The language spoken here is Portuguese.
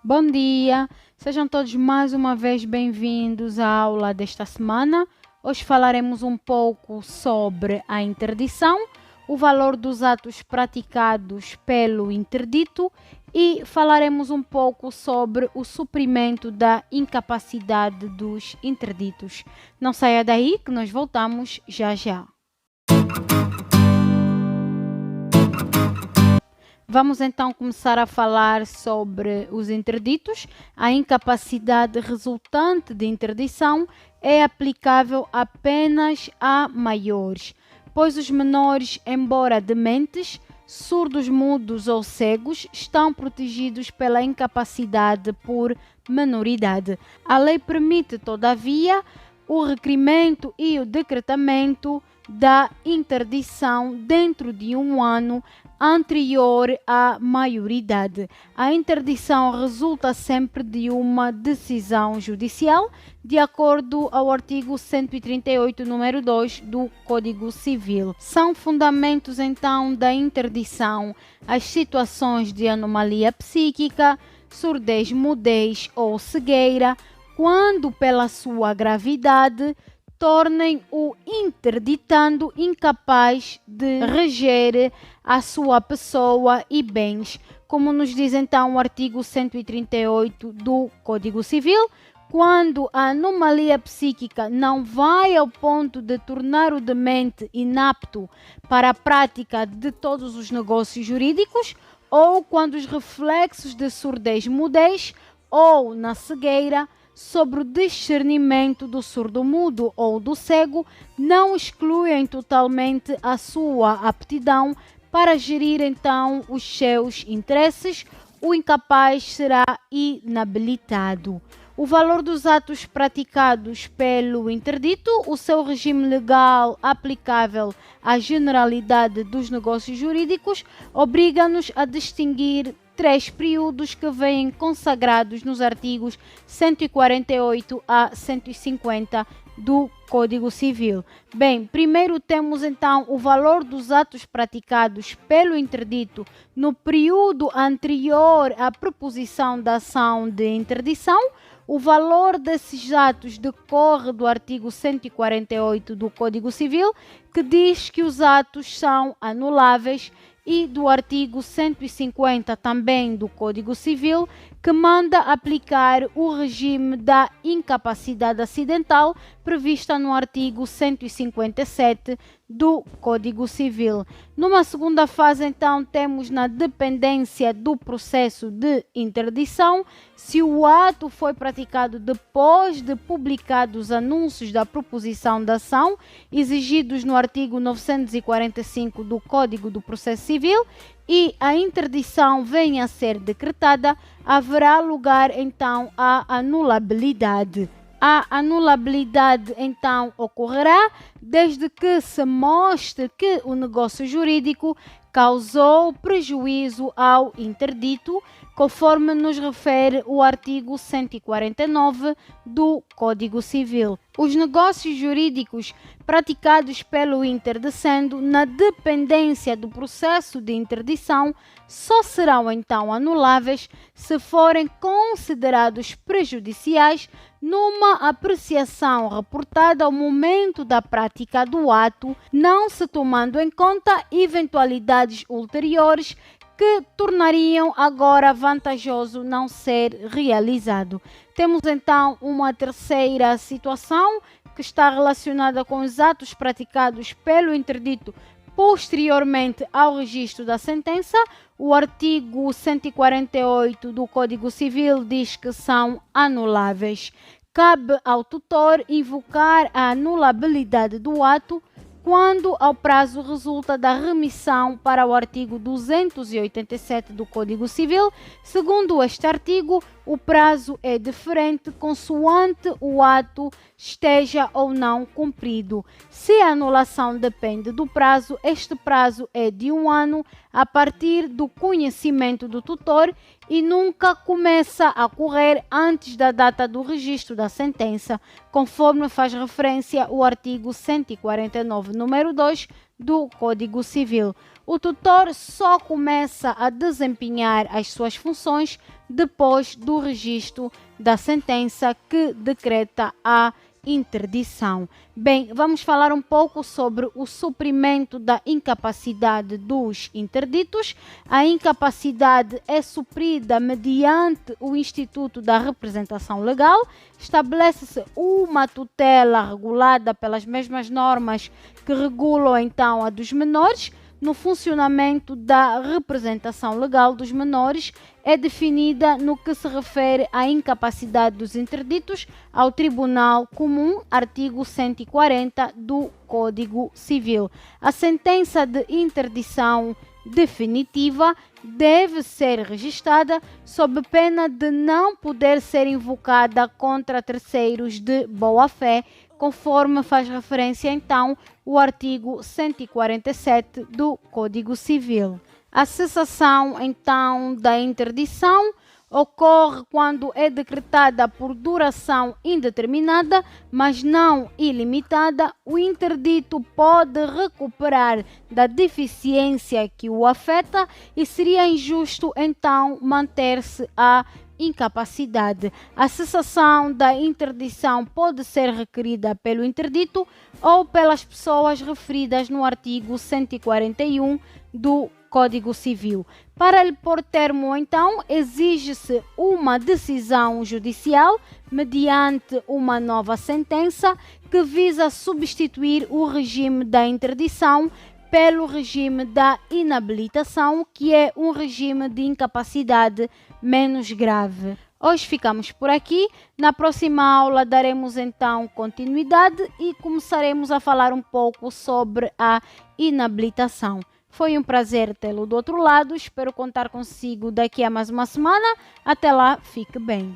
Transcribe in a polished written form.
Bom dia, sejam todos mais uma vez bem-vindos à aula desta semana. Hoje falaremos um pouco sobre a interdição, o valor dos atos praticados pelo interdito e falaremos um pouco sobre o suprimento da incapacidade dos interditos. Não saia daí que nós voltamos já já. Vamos então começar a falar sobre os interditos. A incapacidade resultante de interdição é aplicável apenas a maiores, pois os menores, embora dementes, surdos, mudos ou cegos, estão protegidos pela incapacidade por menoridade. A lei permite, todavia, o requerimento e o decretamento da interdição dentro de um ano anterior à maioridade. A interdição resulta sempre de uma decisão judicial, de acordo ao artigo 138, número 2 do Código Civil. São fundamentos, então, da interdição as situações de anomalia psíquica, surdez, mudez ou cegueira, quando, pela sua gravidade, tornem o interditando incapaz de reger a sua pessoa e bens, como nos diz então o artigo 138 do Código Civil. Quando a anomalia psíquica não vai ao ponto de tornar o demente inapto para a prática de todos os negócios jurídicos, ou quando os reflexos de surdez, mudez ou na cegueira sobre o discernimento do surdo-mudo ou do cego não excluem totalmente a sua aptidão para gerir então os seus interesses, o incapaz será inabilitado. O valor dos atos praticados pelo interdito, o seu regime legal aplicável à generalidade dos negócios jurídicos, obriga-nos a distinguir três períodos que vêm consagrados nos artigos 148 a 150 do Código Civil. Bem, primeiro temos então o valor dos atos praticados pelo interdito no período anterior à proposição da ação de interdição. O valor desses atos decorre do artigo 148 do Código Civil, que diz que os atos são anuláveis, e do artigo 150 também do Código Civil, que manda aplicar o regime da incapacidade acidental prevista no artigo 157 do Código Civil. Numa segunda fase, então, temos na dependência do processo de interdição, se o ato foi praticado depois de publicados os anúncios da proposição da ação, exigidos no artigo 945 do Código do Processo Civil, e a interdição venha a ser decretada, haverá lugar então à anulabilidade. A anulabilidade então ocorrerá desde que se mostre que o negócio jurídico causou prejuízo ao interdito, conforme nos refere o artigo 149 do Código Civil. Os negócios jurídicos praticados pelo interdicendo na dependência do processo de interdição só serão então anuláveis se forem considerados prejudiciais numa apreciação reportada ao momento da prática do ato, não se tomando em conta eventualidades ulteriores que tornariam agora vantajoso não ser realizado. Temos então uma terceira situação que está relacionada com os atos praticados pelo interdito posteriormente ao registro da sentença. O artigo 148 do Código Civil diz que são anuláveis. Cabe ao tutor invocar a anulabilidade do ato quando ao prazo resulta da remissão para o artigo 287 do Código Civil. Segundo este artigo, o prazo é diferente consoante o ato esteja ou não cumprido. Se a anulação depende do prazo, este prazo é de 1 ano a partir do conhecimento do tutor e nunca começa a correr antes da data do registro da sentença, conforme faz referência o artigo 149, número 2 do Código Civil. O tutor só começa a desempenhar as suas funções depois do registro da sentença que decreta a interdição. Bem, vamos falar um pouco sobre o suprimento da incapacidade dos interditos. A incapacidade é suprida mediante o Instituto da Representação Legal. Estabelece-se uma tutela regulada pelas mesmas normas que regulam então a dos menores. No funcionamento da representação legal dos menores é definida no que se refere à incapacidade dos interditos ao Tribunal Comum, artigo 140 do Código Civil. A sentença de interdição definitiva deve ser registrada sob pena de não poder ser invocada contra terceiros de boa-fé, conforme faz referência então o artigo 147 do Código Civil. A cessação então da interdição ocorre quando é decretada por duração indeterminada, mas não ilimitada. O interdito pode recuperar da deficiência que o afeta e seria injusto então manter-se a incapacidade. A cessação da interdição pode ser requerida pelo interdito ou pelas pessoas referidas no artigo 141 do Código Civil. Para lhe pôr termo, então, exige-se uma decisão judicial mediante uma nova sentença que visa substituir o regime da interdição pelo regime da inabilitação, que é um regime de incapacidade menos grave. Hoje ficamos por aqui. Na próxima aula daremos então continuidade e começaremos a falar um pouco sobre a inabilitação. Foi um prazer tê-lo do outro lado. Espero contar consigo daqui a mais uma semana. Até lá, fique bem.